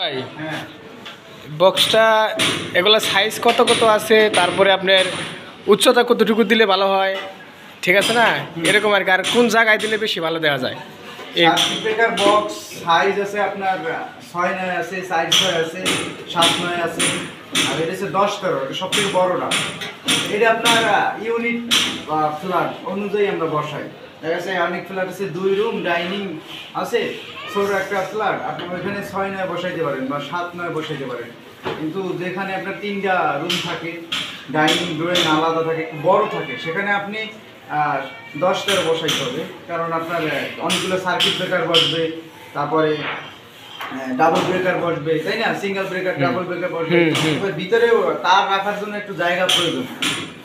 ভাই বক্সটা এগুলা সাইজ কত কত আছে, তারপরে আপনার উচ্চতা কতটুকু দিলে ভালো হয়, ঠিক আছে না? এরকম আর কি। আর কোন জায়গায় দিলে বেশি ভালো দেওয়া যায়? সার্কিট ব্রেকার বক্স সাইজ আছে আপনার 6-9 আছে, সাইজ 6 আছে, 7-9 আছে, আর এটা হচ্ছে 10-13, এটা সবথেকে বড়টা। এটা আপনার ইউনিট বা ফ্ল্যাট অনুযায়ী আমরা বসাই। দেখা যাচ্ছে অনেক ফ্ল্যাট আছে 2 রুম ডাইনিং আছে, ছোট একটা ফ্ল্যাট, আপনি ওইখানে 6-9 বসাইতে পারেন বা 7-9 বসাইতে পারেন। কিন্তু যেখানে আপনার 3টা রুম থাকে, ডাইনিং ড্রয়িং আলাদা থাকে, একটু বড় থাকে, সেখানে আপনি 10-13 বসাইতে হবে। কারণ আপনার অনেকগুলো সার্কিট ব্রেকার বসবে, তারপরে ডাবল ব্রেকার বসবে, তাই না? সিঙ্গেল ব্রেকার, ডাবল ব্রেকার বসবে, এবার ভিতরে তার রাখার জন্য একটু জায়গা প্রয়োজন।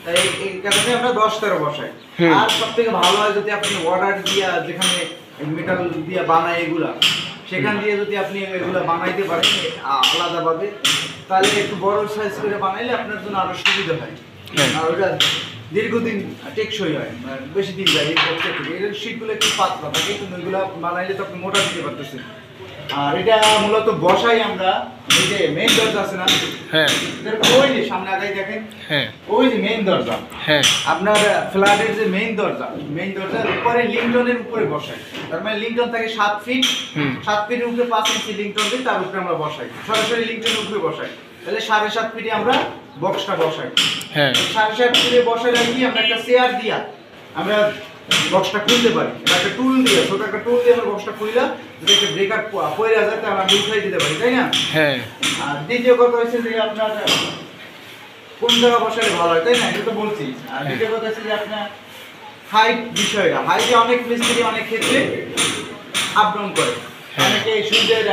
তাই এই কারণে আমরা 10-13 বসাই। আর সব থেকে ভালো হয় যদি আপনি অর্ডার দিয়া, যেখানে মেটাল দিয়ে বানায় এগুলা, সেখান দিয়ে যদি আপনি এগুলা বানাইতে পারেন আলাদাভাবে, তাহলে একটু বড় সাইজ করে বানাইলে আপনার জন্য আরো সুবিধা হয়। আর ওটা দীর্ঘদিন টেকসই হয়, বেশি দিন যায়। এই বক্সের থেকে এর শীটগুলো একটু পাতলা থাকে, কিন্তু ওইগুলো বানাইলে তো আপনি মোটা দিতে পারতেছেন। আর এটা মূলত বসাই আমরা এই যে মেইন দরজা আছে না, হ্যাঁ, ওই যে সামনে আগাই দেখেন, হ্যাঁ, ওই যে মেইন দরজা, হ্যাঁ, আপনার ফ্ল্যাটের যে মেইন দরজার উপরে লিংটনের উপরে বসাই। তার মানে লিংটন থাকে 7 ফিট, 7 ফিটের উপরে 5 ইঞ্চি লিংটন দিই, তার উপরে আমরা বসাই, সরাসরি লিংটনের উপরে বসাই। তাহলে 7.5 ফিটে আমরা বক্সটা বসাই। হ্যাঁ, 7.5 ফিটে বসাই রাখি আমরা একটা চেয়ার দিয়া আমরা বক্সটা খুলতে পারি। একটা টুল দিয়ে, ছোট একটা টুল দিয়ে আমরা বক্সটা খুললাম, যদি একটা ব্রেকার পড়ে যায় তাহলে আমরা উঠাই দিতে পারি, তাই না? হ্যাঁ। আর দ্বিতীয় কথা হচ্ছে যে আপনার কোন জায়গা বসালে ভালো হয়, তাই না? এটা তো বলছি। আর দ্বিতীয় কথা হচ্ছে যে আপনার হাইট বিষয়টা, হাইটে অনেক মিস্ত্রি অনেক ক্ষেত্রে আপ ডাউন করে। অনেকে সূর্যের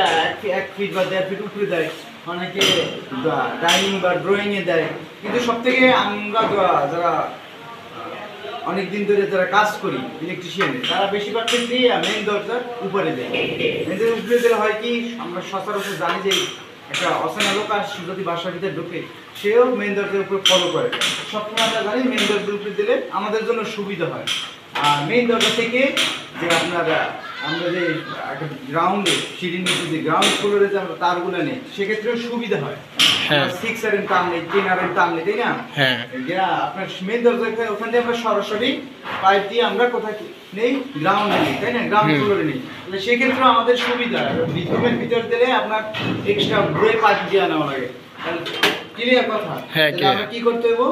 1 ফিট বা 1.5 ফিট উপরে দেয়, অনেকে ডাইনিং বা ড্রয়িং এ দেয়। কিন্তু সব থেকে আমরা যারা অনেকদিন ধরে যারা কাজ করি ইলেকট্রিশিয়ানের, তারা বেশিরভাগ ক্ষেত্রেই মেইন দরজার উপরে দেয়। মেইন উপরে দিলে হয় কি, আমরা সচরাচর জানি যে একটা অচেনা লোক আর যদি বাসার ভিতরে ঢুকে, সেও মেইন দরজার উপরে ফলো করে। সবসময় আমরা জানি মেইন দরজার উপরে দিলে আমাদের জন্য সুবিধা হয়। আর মেইন দরজা থেকে যে আপনার আমরা যে একটা গ্রাউন্ডে সিঁড়ির নিচে যে গ্রাউন্ড ফ্লোরে যে আমরা তারগুলো নেই, সেক্ষেত্রেও সুবিধা হয়। 6 আর টান নেই, 10 আর টান নেই, তাই না? হ্যাঁ, আপনার মেইন দরজা ওখান থেকে আমরা সরাসরি পাইপ দিয়ে আমরা কোথায় নেই, গ্রাউন্ডে নেই, তাই না? গ্রাউন্ড ফ্লোরে নেই। তাহলে সেক্ষেত্রে আমাদের সুবিধা, রুমের ভিতর দিলে আপনার এক্সট্রা ব্রে পাইপ দিয়ে আনা লাগে। তাহলে ক্লিয়ার কথা? আমরা কি করতে হবে,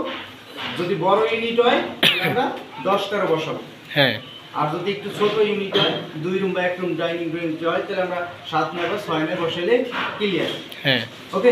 যদি বড় ইউনিট হয় আমরা 10-13 বসাবো। হ্যাঁ, আর যদি একটু ছোট ইউনিট হয়, 2 রুম বা 1 রুম ডাইনিং রুম হয়, তাহলে আমরা 7-9 বা 6-9 বসাইলে ক্লিয়ার। হ্যাঁ, ওকে।